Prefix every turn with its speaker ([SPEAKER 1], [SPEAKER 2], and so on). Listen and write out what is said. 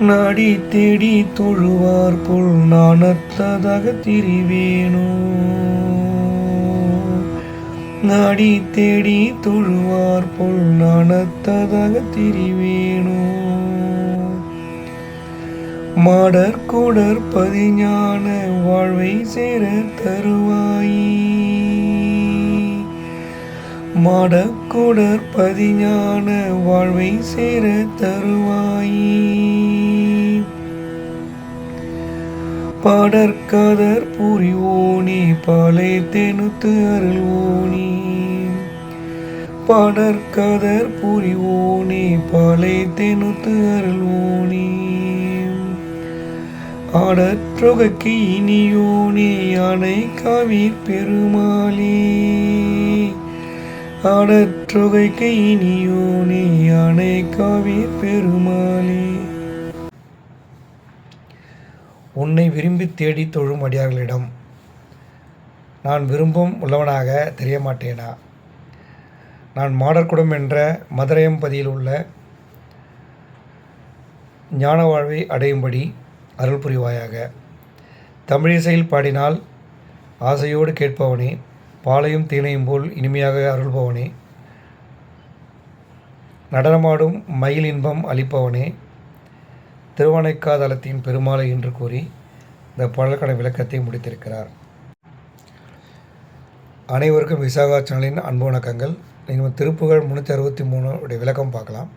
[SPEAKER 1] நாடி தேடி தொழுவார் புல் நாணத்ததாக திரிவேணோ. நாடி தேடி தொழுவார் புல் நாணத்ததாக திரிவேணோ. மாடர் கூடர் பதிஞான வாழ்வை சேர தருவாயி. மாடக்கூடர் பதிஞான வாழ்வை சேர தருவாயி. பாடற்காதர் புரிவோனே பாலை தெனுத்து அருள்வோனே. பாடற்காதர் புரிவோனே பாலை தெனுத்து அருள்வோனே. ஆடற்றொகைக்கு இனியோனே யானை காவீர் பெருமாளே. ஆடற்றொகைக்கு இனியோனே யானை காவீர் பெருமாளே. உன்னை விரும்பி தேடி தொழும் அடியார்களிடம் நான் விரும்பும் உள்ளவனாக தெரிய மாட்டேனா? நான் மாடர்குடம் என்ற மதுரையம்பதியில் உள்ள ஞான வாழ்வை அடையும்படி அருள் புரிவாயாக. தமிழிசையில் பாடினால் ஆசையோடு கேட்பவனே, பாலையும் தேனையும் போல் இனிமையாக அருள்பவனே, நடனமாடும் மயில் இன்பம் அளிப்பவனே, திருவானைக்காதலத்தின் பெருமாளை என்று கூறி இந்த பாடலுக்கான விளக்கத்தை முடித்திருக்கிறார். அனைவருக்கும் விசாகா சேனலின் அன்பு வணக்கங்கள். நீங்கள் திருப்புகழ் 363 உடைய விளக்கம் பார்க்கலாம்.